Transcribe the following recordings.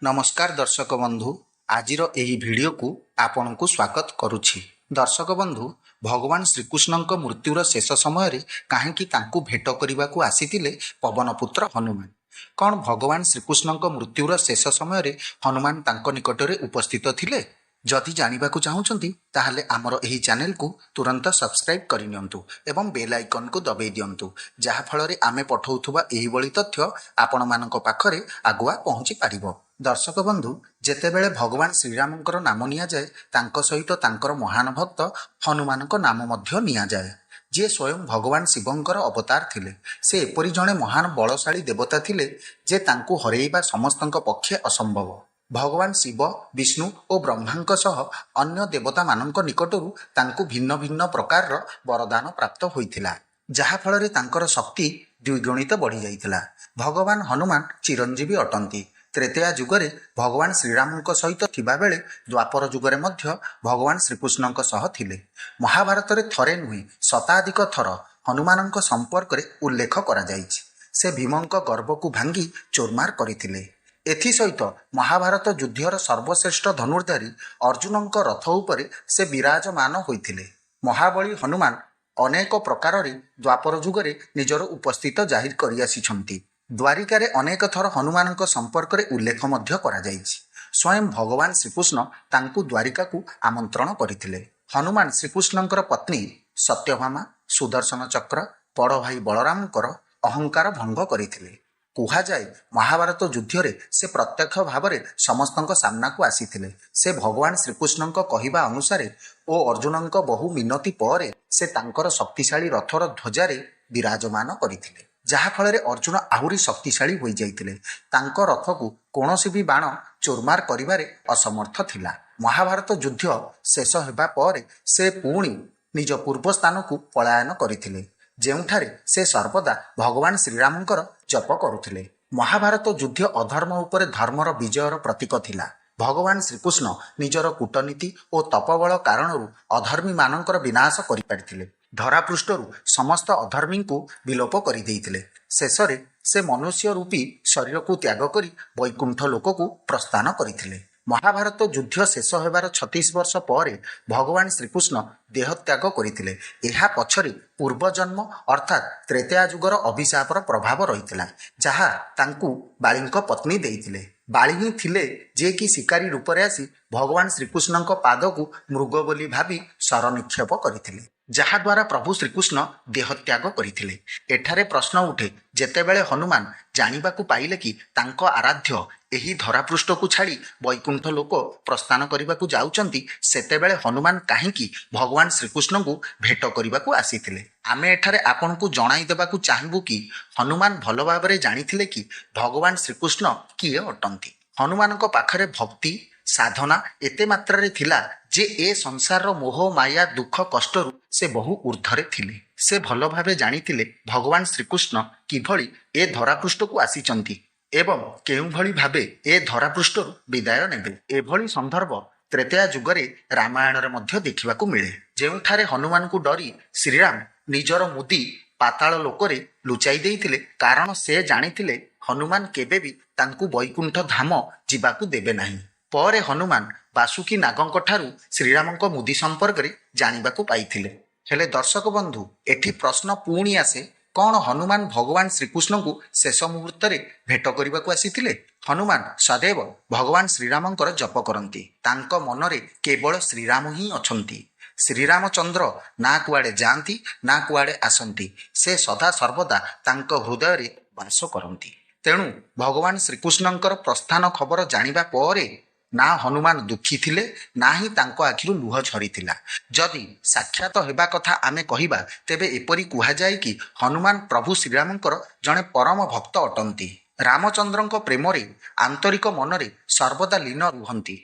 नमस्कार दर्शक बंधु आजिर एही भिडियो को आपण को स्वागत करुछि। दर्शक बंधु भगवान श्रीकृष्ण मृत्युर शेष समय कहीं भेट करने को आसीथिले पवनपुत्र हनुमान। कौन भगवान श्रीकृष्ण मृत्युर शेष समय हनुमान तांको निकटरे उपस्थित थिले? जदि जानिबा को चाहुचंती ताहले आमर एही चैनल को तुरंत सब्सक्राइब करिनियंतु एवं बेल आइकन को दबाई दियंतु, जहा फଳରେ आमे पठाउथुबा एही बळी तथ्य आपण मानक पाखरे आगुआ पहुंची पारिबो। दर्शक बंधु जेतेबेले भगवान श्रीरामंकर नाम निया जाए तांको सहित तांकर महान भक्त हनुमानक नाम मध्य निया जाए, जे स्वयं भगवान शिवंकर अवतार थिले। से एपरि जणे महान बलशाली देवता थिले जे तांको हरेइबा समस्तंक पक्षे असंभव। भगवान शिव विष्णु और ब्रह्मांक सह अन्य देवता मानक निकटरू तांको भिन्न भिन्न प्रकार वरदान प्राप्त होइथिला, जहा फଳରେ तांकर शक्ति द्विगुणित बढ़ी जाइथिला। भगवान हनुमान चिरंजीवी अटंती। त्रेतया जुगरे भगवान श्रीरामंक सहित थिबा बेले द्वापर जुगरे मध्य भगवान श्रीकृष्णंक सह थिले। महाभारत रे थरे नुहे शताधिक थर हनुमानंक संपर्क रे उल्लेख करा जाइछि। से भीमंक गर्भ को भांगी चोरमार करिथिले। एथि सहित महाभारत युद्धर सर्वश्रेष्ठ धनुर्धारी अर्जुनंक रथ उपरे से विराजमान होइथिले। महाबली हनुमान अनेक प्रकार द्वापर जुगरे निजर उपस्थित जाहिर करि आसिछंती। द्वारिकारे अनेक थर हनुमानंक संपर्क रे उल्लेख मध्य करा जाइछि। स्वयं भगवान श्रीकृष्ण तांकु द्वारिका को आमंत्रण करिथिले। हनुमान श्रीकृष्णंकर पत्नी सत्यभामा सुदर्शन चक्र बड़ भाई बलरामंकर अहंकार भंग करिथिले। कुहा जाए महाभारत युद्धरे से प्रत्यक्ष भाव में समस्तंक सामना को आसीथिले। से भगवान श्रीकृष्णंक कहिबा अनुसारे ओ अर्जुनंक बहु मिनती पर से तांकर शक्तिशाली रथर ध्वजारे विराजमान करिथिले, जहा फଳରେ अर्जुन आहुरी शक्तिशाली होई जाइथिले। तांको रथ को कोनोसी भी बाण चोरमार करिबारे असमर्थ थिला। महाभारत युद्ध शेष हेबा पर से पुणी निज पूर्व स्थान को पलायन करिथिले, जेउठारे से सर्वदा भगवान श्रीरामंकर जप करुथिले। महाभारत युद्ध अधर्म उपरे धर्मर विजयर प्रतीक थिला। भगवान श्रीकृष्ण निजर कूटनीति और तपबल कारणरू अधर्मी मानकर विनाश करि पारिथिले। धरापृष्ठरू समस्त अधर्मी को विलोप करि देइथिले। शेषरे से मनुष्य रूपी शरीर को त्याग करी वैकुंठ लोक को प्रस्थान करिथिले। महाभारत युद्ध शेष होबार 36 वर्ष पर भगवान श्रीकृष्ण देह त्याग करथिले। एहा पछरे पूर्व जन्म अर्थात त्रेतया जुगर अभिशापर प्रभाव रहिथिला, जहा तांकु बाळींक पत्नी देइथिले। बाळी ही थिले जे कि शिकारी रूप रे आसी भगवान श्रीकृष्णंक पाद को मृग बोली भाबी शर निक्षेप करथिले, जहा द्वारा प्रभु श्रीकृष्ण देह त्याग करथिले। एठारे प्रश्न उठे, जेतेबेले हनुमान जानिबा को पाइले कि तांको आराध्य एही धरापृष्ठ को छाड़ी वैकुंठ लोक प्रस्थान करने को जाउचंती, सेतेबेले हनुमान काहींकी भगवान श्रीकृष्ण को भेट करने को आसीथिले। आमे एठारे आपन को जणाई देबा को चाहबू कि हनुमान भल भाबरे जानिथिले कि भगवान श्रीकृष्ण किए अटंती। हनुमानक पाखरे भक्ति साधना एते मात्रा रे थिला जे ए संसार मोह माया दुख कष्टरू से बहु ऊर्ध्वरे थिले। से भल भाबे जानिथिले भगवान श्रीकृष्ण किभଳି ए धरापृष्ठ को आसीचंती एवं केउं भଳି भाबे ए धरापृष्ठरू विदाय नेबे। एभଳି संदर्भ त्रेतया जुगरे रामायण रे मध्य देखिबाकू मिले, जेउठारे हनुमान को डरी श्रीराम निजर मुदी पाताल लोकरे लुचाई देइथिले, कारण से जानिथिले हनुमान केबे भी तांकू वैकुंठ धाम जिबाकू देबे नाही। परे हनुमान बासुकी नागंक ठारू श्रीरामंक मुदी संपर्क रे जानिबाकू पाइथिले। हेले दर्शक बंधु एठी प्रश्न पुणी आसे, कौन हनुमान भगवान श्रीकृष्ण को शेष मुहूर्त रे भेट करने को आसीथिले? हनुमान सदैव भगवान श्रीरामंकर जप करती। तांको मनरे केवल श्रीराम ही अछंती। श्रीरामचंद्र ना कुआड़े जाती ना कुआड़े आसंती। से सदा सर्वदा तांको हृदय रे वास करती। तेणु भगवान श्रीकृष्णंकर प्रस्थान खबर जानिबा परे ना हनुमान दुखी थिले ना ही तांको आखिरु लुह झरीथिला। जदि साक्षात हेबा कथा आमे कहिबा तेबे एपरि कुहा जाय कि हनुमान प्रभु श्रीरामंकर जणे परम भक्त अटंती। रामचंद्रंक प्रेमरे आंतरिक मनरे सर्वदा लीन रुहंती।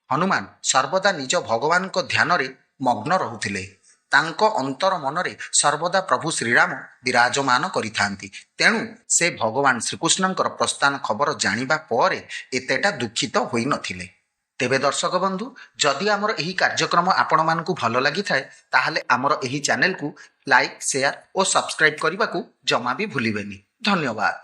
हनुमान सर्वदा निज भगवानक ध्यानरे मग्न रहुथिले। तांको अंतर मनरे सर्वदा प्रभु श्रीराम विराजमान करिथांती। तेणु से भगवान श्रीकृष्णंकर प्रस्थान खबर जानिबा परे एतेटा दुखित होई नथिले। तेबे दर्शक बंधु जदि आमर एही कार्यक्रम आपण मानकु भल लागि थाए ताहाले आमर एही चैनल को लाइक शेयर और सब्सक्राइब करने को जमा भी भूलिबेनी। धन्यवाद।